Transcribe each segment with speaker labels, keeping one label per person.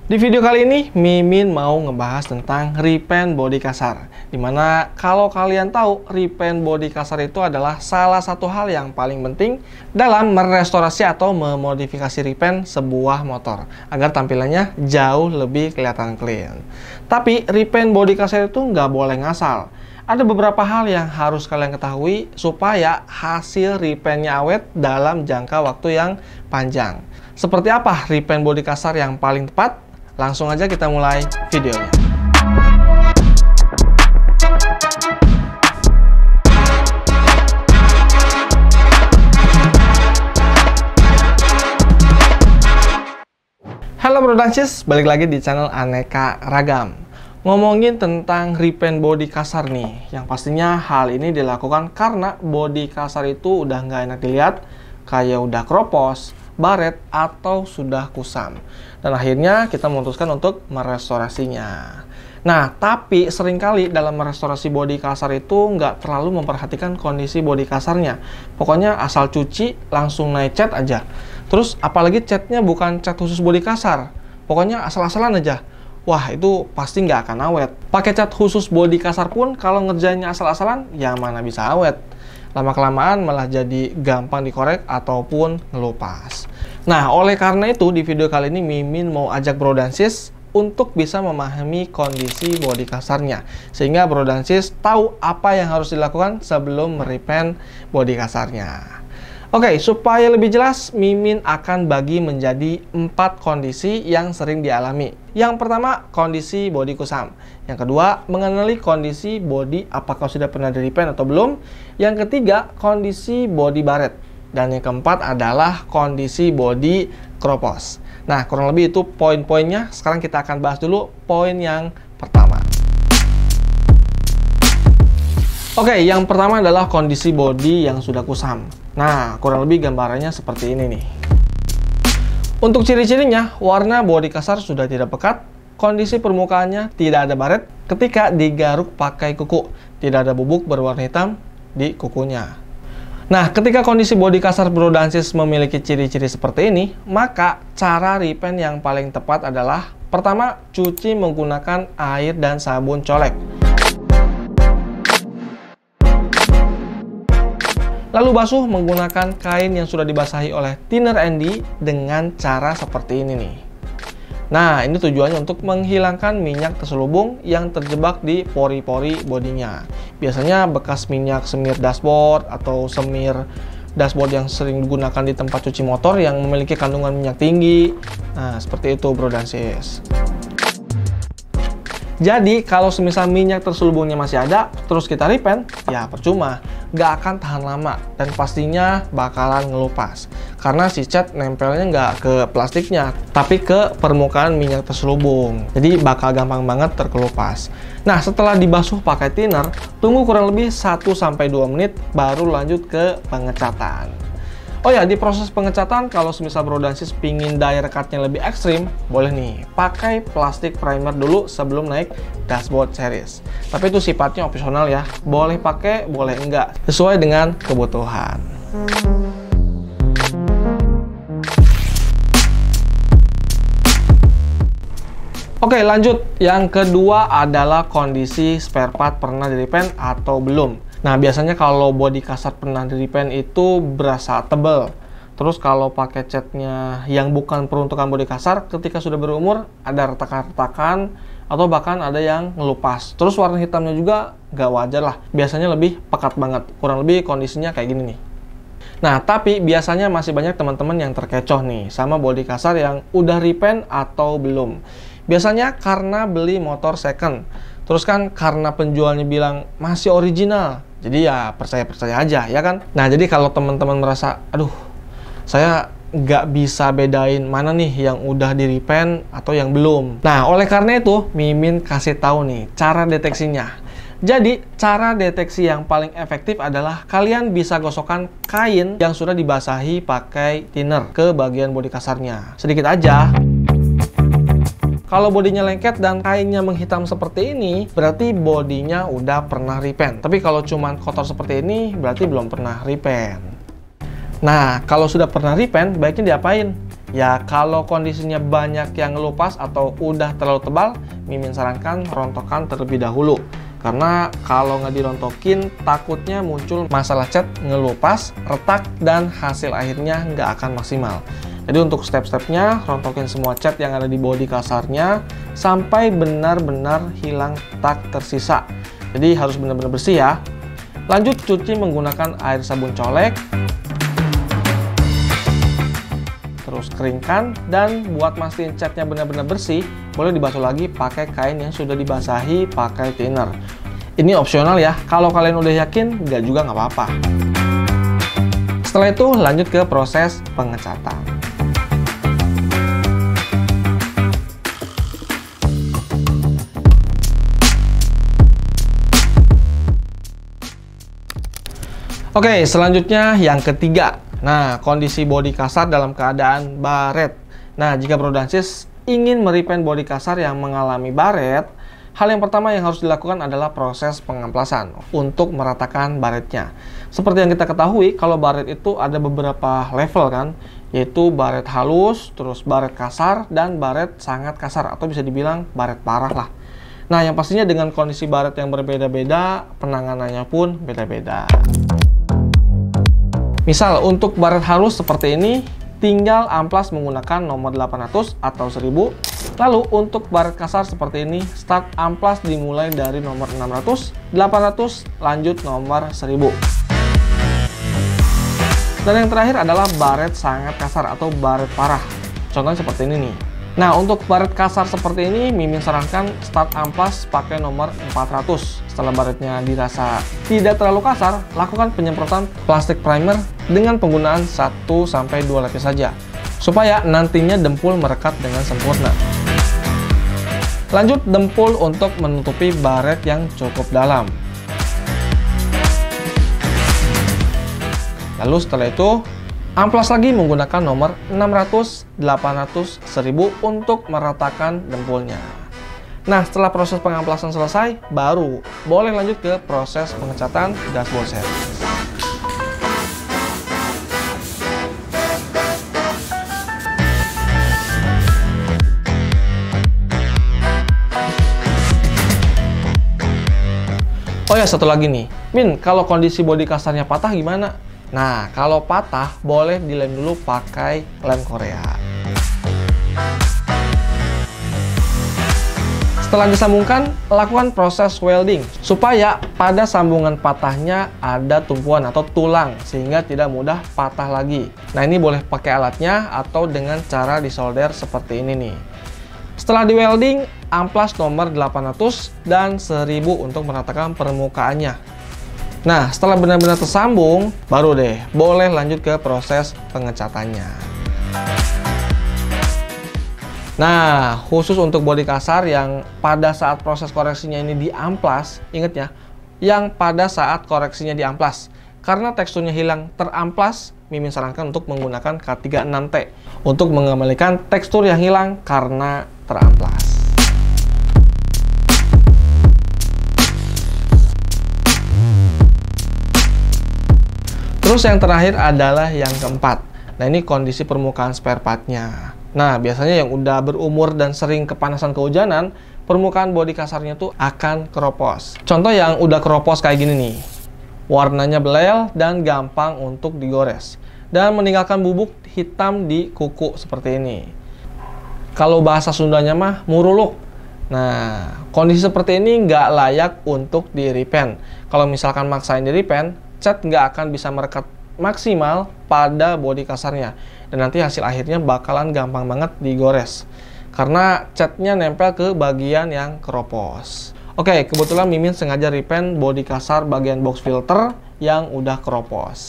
Speaker 1: Di video kali ini, Mimin mau ngebahas tentang repaint bodi kasar. Dimana kalau kalian tahu, repaint bodi kasar itu adalah salah satu hal yang paling penting dalam merestorasi atau memodifikasi repaint sebuah motor agar tampilannya jauh lebih kelihatan clean. Tapi repaint bodi kasar itu nggak boleh ngasal. Ada beberapa hal yang harus kalian ketahui supaya hasil repaintnya awet dalam jangka waktu yang panjang. Seperti apa repaint bodi kasar yang paling tepat? Langsung aja kita mulai videonya. Halo Bro dan Sis, balik lagi di channel Aneka Ragam. Ngomongin tentang repaint bodi kasar nih, yang pastinya hal ini dilakukan karena bodi kasar itu udah nggak enak dilihat, kayak udah kropos, baret, atau sudah kusam. Dan akhirnya kita memutuskan untuk merestorasinya. Nah, tapi seringkali dalam merestorasi bodi kasar itu nggak terlalu memperhatikan kondisi bodi kasarnya. Pokoknya asal cuci, langsung naik cat aja. Terus apalagi catnya bukan cat khusus bodi kasar. Pokoknya asal-asalan aja. Wah, itu pasti nggak akan awet. Pakai cat khusus bodi kasar pun kalau ngerjainnya asal-asalan, ya mana bisa awet. Lama-kelamaan malah jadi gampang dikorek ataupun ngelupas. Nah, oleh karena itu di video kali ini Mimin mau ajak Bro dan Sis untuk bisa memahami kondisi bodi kasarnya. Sehingga Bro dan Sis tahu apa yang harus dilakukan sebelum merepaint bodi kasarnya. Oke, supaya lebih jelas, Mimin akan bagi menjadi 4 kondisi yang sering dialami. Yang pertama, kondisi bodi kusam. Yang kedua, mengenali kondisi bodi apakah sudah pernah di-repaint atau belum. Yang ketiga, kondisi bodi baret. Dan yang keempat adalah kondisi bodi kropos. Nah, kurang lebih itu poin-poinnya. Sekarang kita akan bahas dulu poin yang pertama. Oke, yang pertama adalah kondisi bodi yang sudah kusam. Nah, kurang lebih gambarannya seperti ini nih. Untuk ciri-cirinya, warna bodi kasar sudah tidak pekat, kondisi permukaannya tidak ada baret ketika digaruk pakai kuku, tidak ada bubuk berwarna hitam di kukunya. Nah, ketika kondisi bodi kasar Bro dan Sis memiliki ciri-ciri seperti ini, maka cara repaint yang paling tepat adalah pertama, cuci menggunakan air dan sabun colek. Lalu basuh menggunakan kain yang sudah dibasahi oleh thinner Andy dengan cara seperti ini nih. Nah, ini tujuannya untuk menghilangkan minyak terselubung yang terjebak di pori-pori bodinya. Biasanya bekas minyak semir dashboard atau semir dashboard yang sering digunakan di tempat cuci motor yang memiliki kandungan minyak tinggi. Nah, seperti itu Bro dan Sis. Jadi, kalau semisal minyak terselubungnya masih ada, terus kita repaint, ya percuma. Nggak akan tahan lama, dan pastinya bakalan ngelupas. Karena si cat nempelnya nggak ke plastiknya, tapi ke permukaan minyak terselubung. Jadi, bakal gampang banget terkelupas. Nah, setelah dibasuh pakai thinner, tunggu kurang lebih 1-2 menit, baru lanjut ke pengecatan. Oh ya, di proses pengecatan, kalau semisal Bro dan Sis pingin dye rekatnya lebih ekstrim, boleh nih, pakai plastik primer dulu sebelum naik dashboard series. Tapi itu sifatnya opsional ya, boleh pakai, boleh enggak, sesuai dengan kebutuhan. Oke, lanjut. Yang kedua adalah kondisi spare part pernah di-repaint atau belum. Nah, biasanya kalau bodi kasar pernah di-repaint itu berasa tebal. Terus kalau pakai catnya yang bukan peruntukan bodi kasar, ketika sudah berumur ada retakan-retakan atau bahkan ada yang ngelupas. Terus warna hitamnya juga nggak wajar lah. Biasanya lebih pekat banget. Kurang lebih kondisinya kayak gini nih. Nah, tapi biasanya masih banyak teman-teman yang terkecoh nih sama bodi kasar yang udah repaint atau belum. Biasanya karena beli motor second. Terus kan karena penjualnya bilang masih original. Jadi ya percaya-percaya aja, ya kan? Nah, jadi kalau teman-teman merasa, aduh, saya nggak bisa bedain mana nih yang udah di-repaint atau yang belum. Nah, oleh karena itu, Mimin kasih tahu nih cara deteksinya. Jadi, cara deteksi yang paling efektif adalah kalian bisa gosokkan kain yang sudah dibasahi pakai thinner ke bagian bodi kasarnya. Sedikit aja. Kalau bodinya lengket dan kainnya menghitam seperti ini, berarti bodinya udah pernah repaint. Tapi kalau cuman kotor seperti ini, berarti belum pernah repaint. Nah, kalau sudah pernah repaint, baiknya diapain? Ya, kalau kondisinya banyak yang ngelupas atau udah terlalu tebal, Mimin sarankan rontokan terlebih dahulu. Karena kalau nggak dirontokin, takutnya muncul masalah cat ngelupas, retak, dan hasil akhirnya nggak akan maksimal. Jadi untuk step-stepnya, rontokin semua cat yang ada di bodi kasarnya sampai benar-benar hilang tak tersisa. Jadi harus benar-benar bersih ya. Lanjut cuci menggunakan air sabun colek. Terus keringkan, dan buat mastiin catnya benar-benar bersih, boleh dibasuh lagi pakai kain yang sudah dibasahi pakai thinner. Ini opsional ya, kalau kalian udah yakin, nggak juga nggak apa-apa. Setelah itu lanjut ke proses pengecatan. Oke, selanjutnya yang ketiga. Nah, kondisi bodi kasar dalam keadaan baret. Nah, jika Bro dan Sis ingin merepaint bodi kasar yang mengalami baret, hal yang pertama yang harus dilakukan adalah proses pengamplasan untuk meratakan baretnya. Seperti yang kita ketahui, kalau baret itu ada beberapa level kan, yaitu baret halus, terus baret kasar, dan baret sangat kasar, atau bisa dibilang baret parah lah. Nah, yang pastinya dengan kondisi baret yang berbeda-beda, penanganannya pun beda-beda. Misal untuk baret halus seperti ini, tinggal amplas menggunakan nomor 800 atau 1000. Lalu untuk baret kasar seperti ini, start amplas dimulai dari nomor 600, 800, lanjut nomor 1000. Dan yang terakhir adalah baret sangat kasar atau baret parah. Contohnya seperti ini nih. Nah, untuk baret kasar seperti ini, Mimin sarankan start amplas pakai nomor 400. Setelah baretnya dirasa tidak terlalu kasar, lakukan penyemprotan plastik primer dengan penggunaan 1-2 lapis saja, supaya nantinya dempul merekat dengan sempurna. Lanjut dempul untuk menutupi baret yang cukup dalam. Lalu setelah itu, amplas lagi menggunakan nomor 600, 800, 1000 untuk meratakan dempulnya. Nah, setelah proses pengamplasan selesai, baru boleh lanjut ke proses pengecatan dashboard set. Oh ya, satu lagi nih. Min, kalau kondisi bodi kasarnya patah gimana? Nah, kalau patah, boleh dilem dulu pakai lem Korea. Setelah disambungkan, lakukan proses welding supaya pada sambungan patahnya ada tumpuan atau tulang sehingga tidak mudah patah lagi. Nah, ini boleh pakai alatnya atau dengan cara disolder seperti ini nih. Setelah di welding, amplas nomor 800 dan 1000 untuk meratakan permukaannya. Nah, setelah benar-benar tersambung, baru deh boleh lanjut ke proses pengecatannya. Nah, khusus untuk bodi kasar yang pada saat proses koreksinya ini diamplas, ingat ya, yang pada saat koreksinya diamplas. Karena teksturnya hilang teramplas, Mimin sarankan untuk menggunakan K36T untuk mengembalikan tekstur yang hilang karena teramplas. Terus yang terakhir adalah yang keempat. Nah, ini kondisi permukaan spare part-nya. Nah, biasanya yang udah berumur dan sering kepanasan kehujanan, permukaan bodi kasarnya tuh akan keropos. Contoh yang udah keropos kayak gini nih. Warnanya belel dan gampang untuk digores. Dan meninggalkan bubuk hitam di kuku seperti ini. Kalau bahasa Sundanya mah muruluk. Nah, kondisi seperti ini nggak layak untuk di-repaint. Kalau misalkan maksain di-repaint, cat nggak akan bisa merekat maksimal pada bodi kasarnya. Dan nanti hasil akhirnya bakalan gampang banget digores. Karena catnya nempel ke bagian yang keropos. Oke, kebetulan Mimin sengaja repaint bodi kasar bagian box filter yang udah keropos.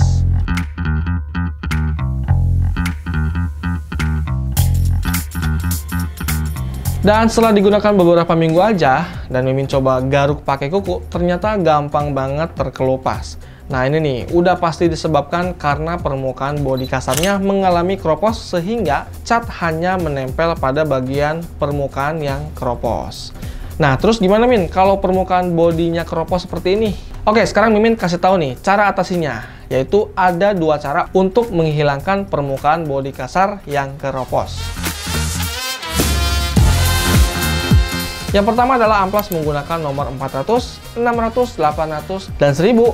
Speaker 1: Dan setelah digunakan beberapa minggu aja, dan Mimin coba garuk pakai kuku, ternyata gampang banget terkelupas. Nah, ini nih, udah pasti disebabkan karena permukaan bodi kasarnya mengalami keropos sehingga cat hanya menempel pada bagian permukaan yang keropos. Nah, terus gimana Min kalau permukaan bodinya keropos seperti ini? Oke, sekarang Mimin kasih tahu nih cara atasinya. yaitu ada dua cara untuk menghilangkan permukaan bodi kasar yang keropos. Yang pertama adalah amplas menggunakan nomor 400, 600, 800, dan 1000,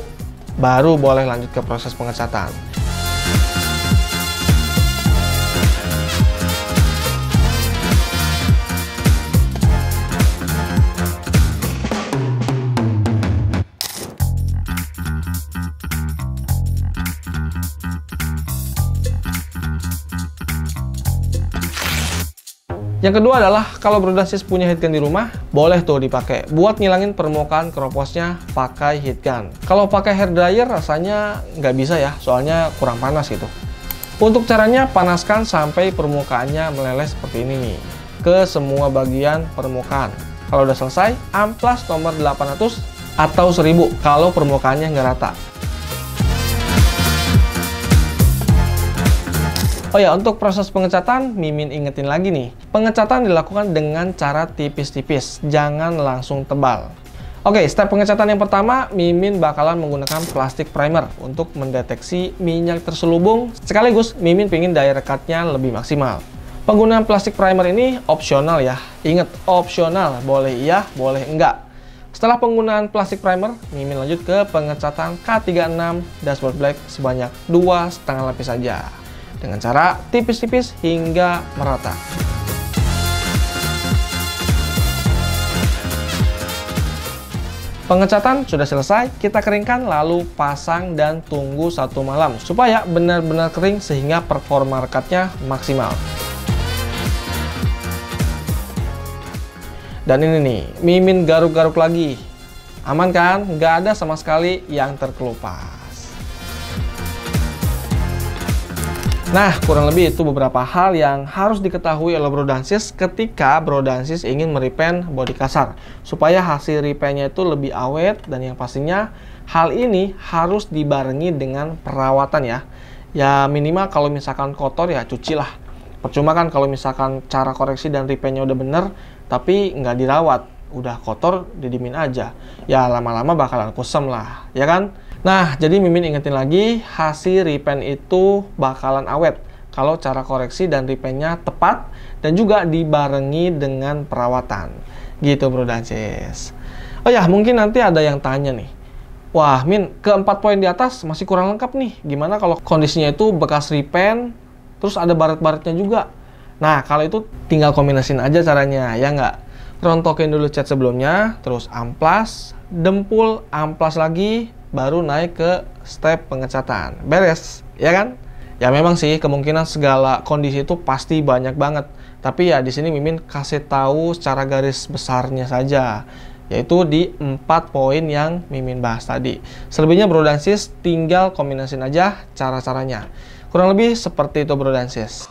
Speaker 1: baru boleh lanjut ke proses pengecatan. Yang kedua adalah kalau Bro-Dan-Sis punya heat gun di rumah, boleh tuh dipakai buat ngilangin permukaan keroposnya pakai heat gun. Kalau pakai hair dryer rasanya nggak bisa ya, soalnya kurang panas gitu. Untuk caranya, panaskan sampai permukaannya meleleh seperti ini nih, ke semua bagian permukaan. Kalau udah selesai, amplas nomor 800 atau 1000 kalau permukaannya nggak rata. Oh ya, untuk proses pengecatan, Mimin ingetin lagi nih. Pengecatan dilakukan dengan cara tipis-tipis, jangan langsung tebal. Oke, step pengecatan yang pertama, Mimin bakalan menggunakan plastik primer untuk mendeteksi minyak terselubung, sekaligus Mimin pengen daya rekatnya lebih maksimal. Penggunaan plastik primer ini opsional ya. Ingat, opsional, boleh iya, boleh enggak. Setelah penggunaan plastik primer, Mimin lanjut ke pengecatan K36 dashboard black sebanyak 2,5 lapis saja, dengan cara tipis-tipis hingga merata. Pengecatan sudah selesai, kita keringkan lalu pasang dan tunggu 1 malam supaya benar-benar kering sehingga performa rekatnya maksimal. Dan ini nih, Mimin garuk-garuk lagi. Aman kan? Nggak ada sama sekali yang terkelupas. Nah, kurang lebih itu beberapa hal yang harus diketahui oleh Bro-Dan-Sis ketika Bro-Dan-Sis ingin merepaint bodi kasar, supaya hasil repaintnya itu lebih awet, dan yang pastinya hal ini harus dibarengi dengan perawatan ya. Ya minimal kalau misalkan kotor ya cucilah. Percuma kan kalau misalkan cara koreksi dan repaintnya udah bener, tapi nggak dirawat, udah kotor didimin aja. Ya lama-lama bakalan kusam lah, ya kan? Nah, jadi Mimin ingetin lagi, hasil repaint itu bakalan awet kalau cara koreksi dan repaintnya tepat dan juga dibarengi dengan perawatan. Gitu Bro-Dan-Sis. Oh ya, mungkin nanti ada yang tanya nih, wah Min, ke 4 poin di atas masih kurang lengkap nih. Gimana kalau kondisinya itu bekas repaint, terus ada baret-baretnya juga? Nah, kalau itu tinggal kombinasin aja caranya, ya nggak? Rontokin dulu cat sebelumnya, terus amplas, dempul, amplas lagi, baru naik ke step pengecatan. Beres, ya kan? Ya memang sih kemungkinan segala kondisi itu pasti banyak banget. Tapi ya di sini Mimin kasih tahu secara garis besarnya saja, yaitu di 4 poin yang Mimin bahas tadi. Selebihnya Bro-Dan-Sis tinggal kombinasin aja cara-caranya. Kurang lebih seperti itu Bro-Dan-Sis.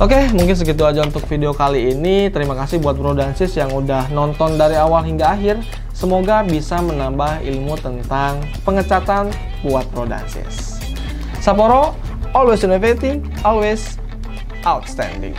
Speaker 1: Oke, mungkin segitu aja untuk video kali ini. Terima kasih buat Bro-Dan-Sis yang udah nonton dari awal hingga akhir. Semoga bisa menambah ilmu tentang pengecatan buat Bro-Dan-Sis. Sapporo, always innovating, always outstanding.